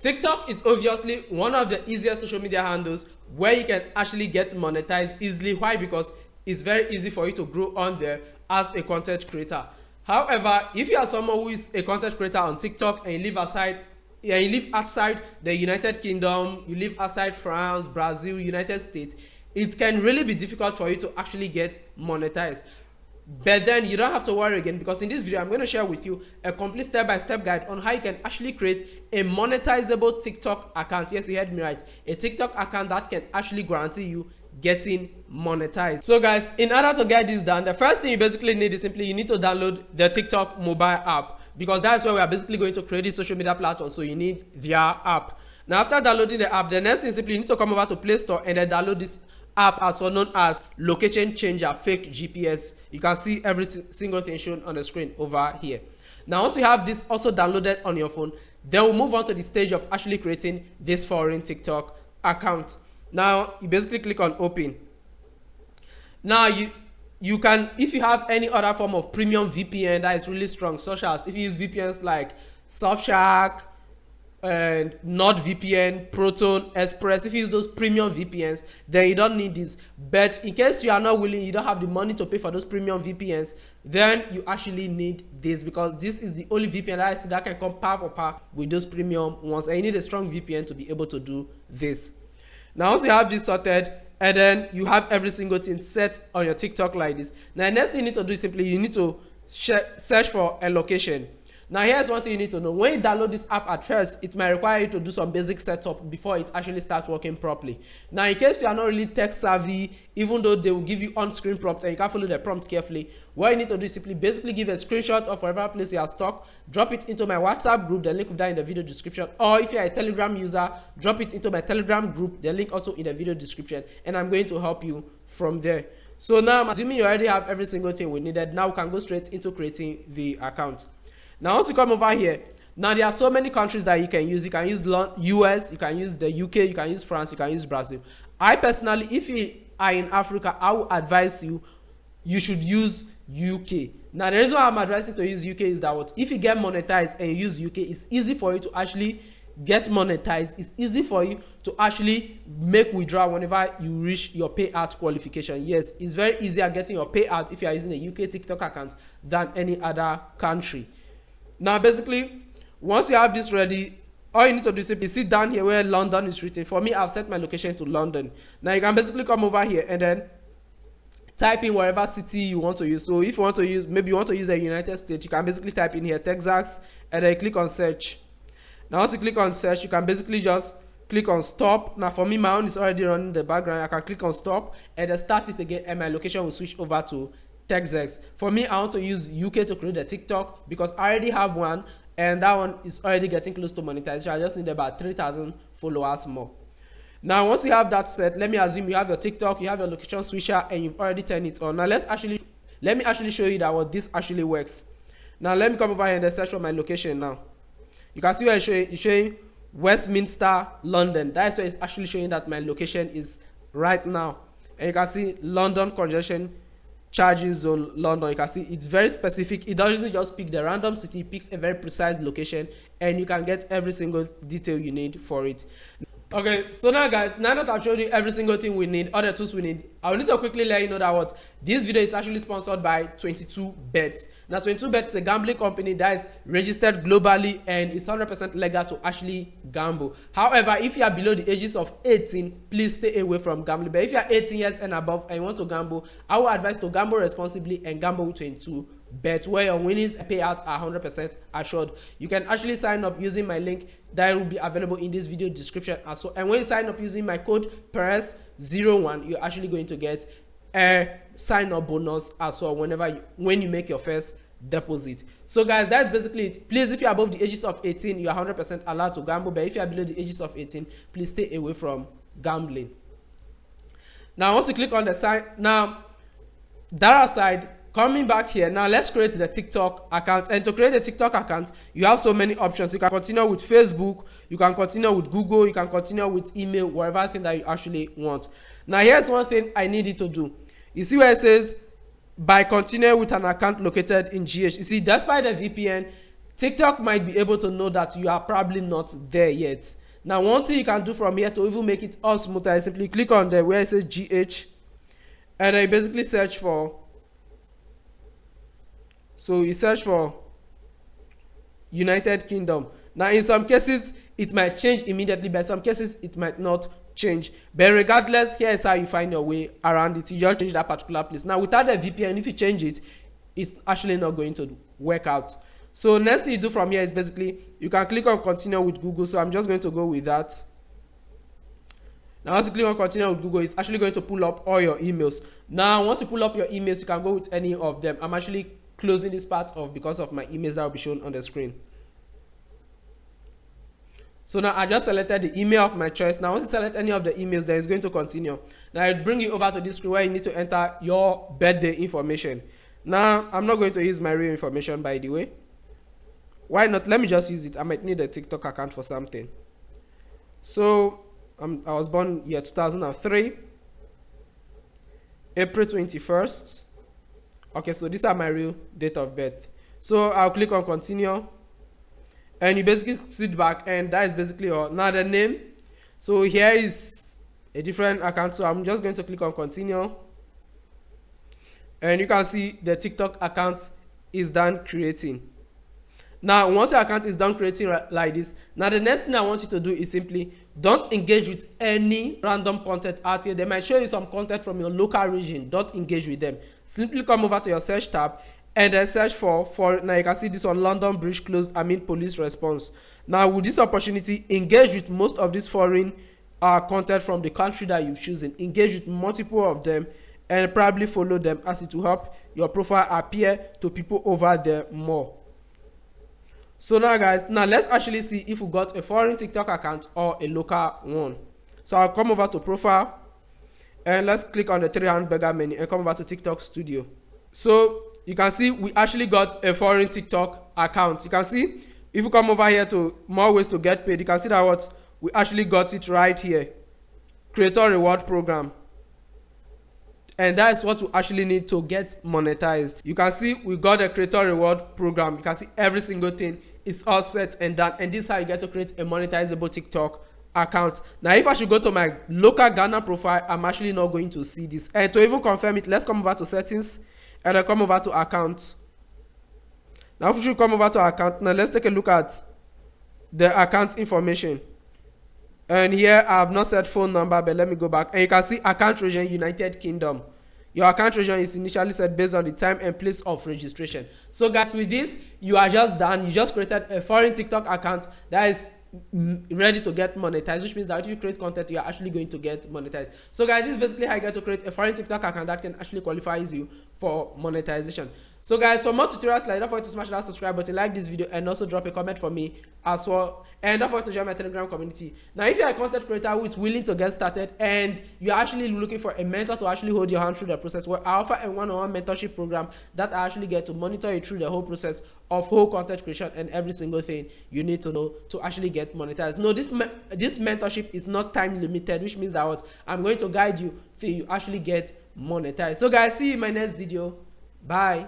TikTok is obviously one of the easiest social media handles where you can actually get monetized easily. Why? Because it's very easy for you to grow on there as a content creator. However, if you are someone who is a content creator on TikTok and you live outside the United Kingdom, you live outside France, Brazil, United States, it can really be difficult for you to actually get monetized. But then you don't have to worry again, because in this video I'm going to share with you a complete step-by-step guide on how you can actually create a monetizable TikTok account. Yes, you heard me right. A TikTok account that can actually guarantee you getting monetized. So guys, in order to get this done, the first thing you basically need is simply you need to download the TikTok mobile app, because that's where we are basically going to create this social media platform. So you need their app. Now after downloading the app, the next thing is simply you need to come over to Play Store and then download this app, also known as Location Changer Fake GPS. You can see every single thing shown on the screen over here. Now once you have this also downloaded on your phone, then we'll move on to the stage of actually creating this foreign TikTok account. Now you basically click on open. Now you can, if you have any other form of premium VPN that is really strong, such as if you use VPNs like Surfshark and NordVPN, Proton, Express, if you use those premium VPNs, then you don't need this. But in case you are not willing, you don't have the money to pay for those premium VPNs, then you actually need this, because this is the only VPN that I see that can come par with those premium ones, and you need a strong VPN to be able to do this. Now once you have this sorted, and then you have every single thing set on your TikTok like this, now the next thing you need to do is simply you need to search for a location. Now here's one thing you need to know. When you download this app at first, it might require you to do some basic setup before it actually starts working properly. Now in case you are not really tech savvy, even though they will give you on-screen prompts and you can't follow the prompts carefully, what you need to do is simply basically give a screenshot of whatever place you are stuck, drop it into my WhatsApp group, the link will be down in the video description, or if you are a Telegram user, drop it into my Telegram group, the link also in the video description, and I'm going to help you from there. So now I'm assuming you already have every single thing we needed. Now we can go straight into creating the account. Now once you come over here, now there are so many countries that you can use. You can use US, you can use the UK, you can use France, you can use Brazil. I personally, if you are in Africa, I would advise you should use UK. Now the reason why I'm advising to use UK is that what, if you get monetized and you use UK, it's easy for you to actually get monetized. It's easy for you to actually make withdrawal whenever you reach your payout qualification. Yes, it's very easier getting your payout if you are using a UK TikTok account than any other country. Now basically, once you have this ready, all you need to do is simply sit down here where London is written. For me, I've set my location to London. Now you can basically come over here and then type in whatever city you want to use. So if you want to use, maybe you want to use the United States, you can basically type in here Texas and then click on search. Now once you click on search, you can basically just click on stop. Now for me, my own is already running in the background. I can click on stop and then start it again, and my location will switch over to Texas. For me, I want to use UK to create a TikTok because I already have one, and that one is already getting close to monetization. I just need about 3,000 followers more. Now once you have that set, let me assume you have your TikTok, you have your location switcher, and you've already turned it on. Now let me actually show you that what this actually works. Now let me come over here and then search for my location. Now you can see where it's showing Westminster, London. That's where it's actually showing that my location is right now, and you can see London congestion charging zone, London. You can see it's very specific. It doesn't just pick the random city, it picks a very precise location, and you can get every single detail you need for it. Okay, so now guys, now that I've showed you every single thing we need, all the tools we need, I will need to quickly let you know that what this video is actually sponsored by 22Bet. Now 22Bet is a gambling company that is registered globally and is 100% legal to actually gamble. However, if you are below the ages of 18, please stay away from gambling. But if you are 18 years and above and you want to gamble, I will advise to gamble responsibly and gamble with 22Bet, where your winnings payouts are 100% assured. You can actually sign up using my link that will be available in this video description as well. And when you sign up using my code PERES01, you're actually going to get a sign up bonus as well when you make your first deposit. So guys, that's basically it. Please, if you're above the ages of 18, you are 100% allowed to gamble. But if you're below the ages of 18, please stay away from gambling. Now once you click on the site, now that aside, coming back here, now let's create the TikTok account. And to create a TikTok account, you have so many options. You can continue with Facebook, you can continue with Google, you can continue with email, whatever thing that you actually want. Now here's one thing I need you to do. You see where it says by continuing with an account located in GH. You see, despite the VPN, TikTok might be able to know that you are probably not there yet. Now, one thing you can do from here to even make it all smoother is simply click on the where it says GH, and then you basically search for, so you search for United Kingdom. Now, in some cases it might change immediately, but in some cases it might not change. But regardless, here is how you find your way around it. You just change that particular place. Now, without the VPN, if you change it, it's actually not going to work out. So next thing you do from here is basically you can click on continue with Google. So I'm just going to go with that. Now, once you click on continue with Google, it's actually going to pull up all your emails. Now, once you pull up your emails, you can go with any of them. I'm actually closing this part off because of my emails that will be shown on the screen. So now I just selected the email of my choice. Now, once you select any of the emails, then it's going to continue. Now, it bring you over to this screen where you need to enter your birthday information. Now, I'm not going to use my real information, by the way. Why not? Let me just use it. I might need a TikTok account for something. So I was born year 2003, April 21st. Okay, so these are my real date of birth. So I'll click on continue, and you basically sit back, and that is basically all. Now the name. So here is a different account, so I'm just going to click on continue, and you can see the TikTok account is done creating. Now, once your account is done creating like this, now the next thing I want you to do is simply don't engage with any random content out here. They might show you some content from your local region. Don't engage with them. Simply come over to your search tab and then search for now you can see this one, London Bridge closed amid police response. Now, with this opportunity, engage with most of this foreign content from the country that you've chosen. Engage with multiple of them and probably follow them, as it will help your profile appear to people over there more. So now guys, now let's actually see if we got a foreign TikTok account or a local one. So I'll come over to profile and let's click on the 3 burger menu and come over to TikTok studio. So you can see we actually got a foreign TikTok account. You can see if you come over here to more ways to get paid, you can see that what we actually got it right here, creator reward program. And that is what we actually need to get monetized. You can see we got a creator reward program. You can see every single thing is all set and done. And this is how you get to create a monetizable TikTok account. Now, if I should go to my local Ghana profile, I'm actually not going to see this. And to even confirm it, let's come over to settings and then come over to account. Now, if we should come over to account, now let's take a look at the account information. And here I have not set phone number, but let me go back. And you can see account region, United Kingdom. Your account region is initially set based on the time and place of registration. So guys, with this, you are just done. You just created a foreign TikTok account that is ready to get monetized, which means that if you create content, you are actually going to get monetized. So guys, this is basically how you get to create a foreign TikTok account that can actually qualifies you for monetization. So guys, for more tutorials like that, don't forget to smash that subscribe button, like this video, and also drop a comment for me as well. And don't forget to join my Telegram community. Now, if you're a content creator who is willing to get started and you're actually looking for a mentor to actually hold your hand through the process, well, I offer a one-on-one mentorship program that I actually get to monitor you through the whole process of whole content creation and every single thing you need to know to actually get monetized. No, this mentorship is not time limited, which means that what I'm going to guide you till you actually get monetized. So guys, see you in my next video. Bye.